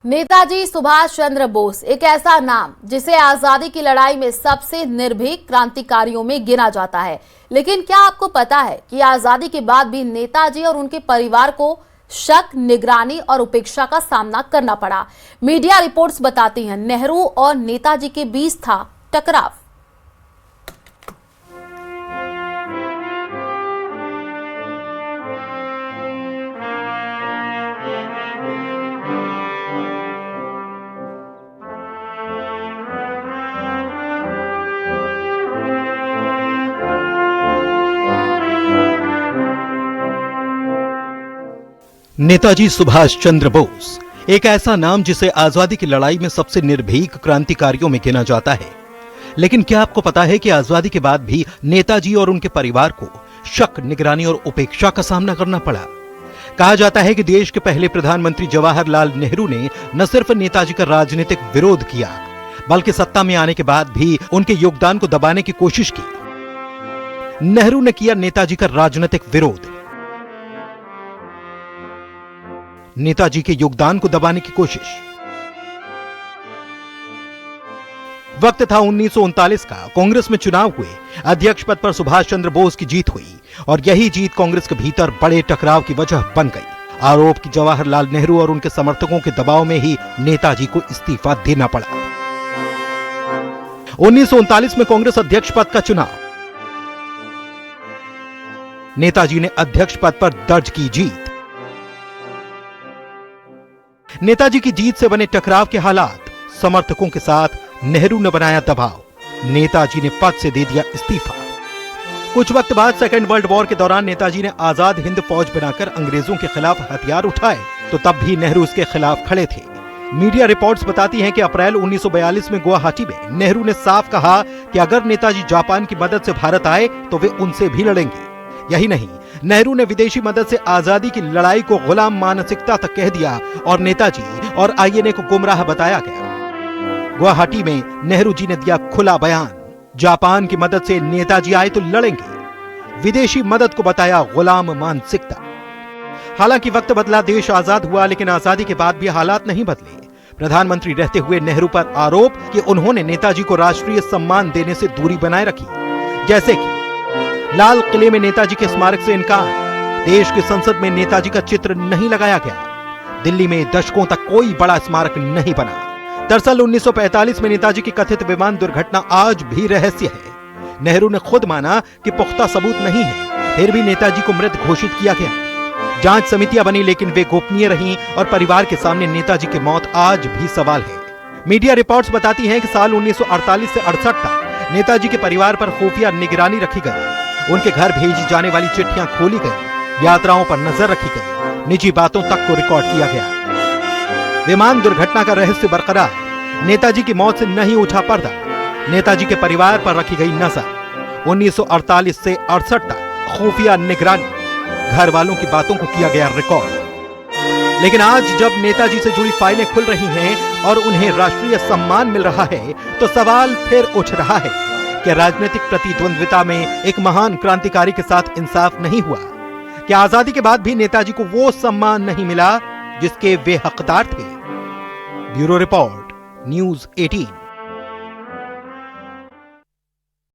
नेताजी सुभाष चंद्र बोस एक ऐसा नाम जिसे आजादी की लड़ाई में सबसे निर्भीक क्रांतिकारियों में गिना जाता है। लेकिन क्या आपको पता है कि आजादी के बाद भी नेताजी और उनके परिवार को शक, निगरानी और उपेक्षा का सामना करना पड़ा। मीडिया रिपोर्ट्स बताती हैं नेहरू और नेताजी के बीच था टकराव। नेताजी सुभाष चंद्र बोस एक ऐसा नाम जिसे आजादी की लड़ाई में सबसे निर्भीक क्रांतिकारियों में गिना जाता है। लेकिन क्या आपको पता है कि आजादी के बाद भी नेताजी और उनके परिवार को शक, निगरानी और उपेक्षा का सामना करना पड़ा। कहा जाता है कि देश के पहले प्रधानमंत्री जवाहरलाल नेहरू ने न सिर्फ नेताजी का राजनीतिक विरोध किया, बल्कि सत्ता में आने के बाद भी उनके योगदान को दबाने की कोशिश की। नेहरू ने किया नेताजी का राजनीतिक विरोध, नेताजी के योगदान को दबाने की कोशिश। वक्त था 1939 का। कांग्रेस में चुनाव हुए। अध्यक्ष पद पर सुभाष चंद्र बोस की जीत हुई और यही जीत कांग्रेस के भीतर बड़े टकराव की वजह बन गई। आरोप कि जवाहरलाल नेहरू और उनके समर्थकों के दबाव में ही नेताजी को इस्तीफा देना पड़ा। 1939 में कांग्रेस अध्यक्ष पद का चुनाव। नेताजी ने अध्यक्ष पद पर दर्ज की जीत। नेताजी की जीत से बने टकराव के हालात। समर्थकों के साथ नेहरू ने बनाया दबाव। नेताजी ने पद से दे दिया इस्तीफा। कुछ वक्त बाद सेकेंड वर्ल्ड वॉर के दौरान नेताजी ने आजाद हिंद फौज बनाकर अंग्रेजों के खिलाफ हथियार उठाए, तो तब भी नेहरू उसके खिलाफ खड़े थे। मीडिया रिपोर्ट्स बताती हैं कि अप्रैल 1942 में गुवाहाटी में नेहरू ने साफ कहा कि अगर नेताजी जापान की मदद से भारत आए तो वे उनसे भी लड़ेंगे। यही नहीं, नेहरू ने विदेशी मदद से आजादी की लड़ाई को गुलाम मानसिकता तक कह दिया और नेताजी और आईएनए को गुमराह बताया गया। गुवाहाटी में नेहरू जी ने दिया खुला बयान, जापान की मदद से नेताजी आए तो लड़ेंगे। विदेशी मदद को बताया गुलाम मानसिकता। हालांकि वक्त बदला, देश आजाद हुआ, लेकिन आजादी के बाद भी हालात नहीं बदले। प्रधानमंत्री रहते हुए नेहरू पर आरोप कि उन्होंने नेताजी को राष्ट्रीय सम्मान देने से दूरी बनाए रखी, जैसे कि लाल किले में नेताजी के स्मारक से इनकार, देश की संसद में नेताजी का चित्र नहीं लगाया गया, दिल्ली में दशकों तक कोई बड़ा स्मारक नहीं बना। दरअसल 1945 में नेताजी की कथित विमान दुर्घटना आज भी रहस्य है। नेहरू ने खुद माना कि पुख्ता सबूत नहीं है, फिर भी नेताजी को मृत घोषित किया गया। जांच समितियां बनी, लेकिन वे गोपनीय रहीं और परिवार के सामने नेताजी की मौत आज भी सवाल है। मीडिया रिपोर्ट्स बताती हैं कि साल 1948 से 68 तक नेताजी के परिवार पर खुफिया निगरानी रखी गई। उनके घर भेजी जाने वाली चिट्ठियां खोली गई, यात्राओं पर नजर रखी गई, निजी बातों तक को रिकॉर्ड किया गया। विमान दुर्घटना का रहस्य बरकरार, नेताजी की मौत से नहीं उठा पर्दा, नेताजी के परिवार पर रखी गई नजर। 1948 से 68 तक खुफिया निगरानी, घर वालों की बातों को किया गया रिकॉर्ड। लेकिन आज जब नेताजी से जुड़ी फाइलें खुल रही हैं और उन्हें राष्ट्रीय सम्मान मिल रहा है, तो सवाल फिर उठ रहा है कि राजनीतिक प्रतिद्वंद्विता में एक महान क्रांतिकारी के साथ इंसाफ नहीं हुआ। क्या आजादी के बाद भी नेताजी को वो सम्मान नहीं मिला जिसके वे हकदार थे? Bureau report, news 18।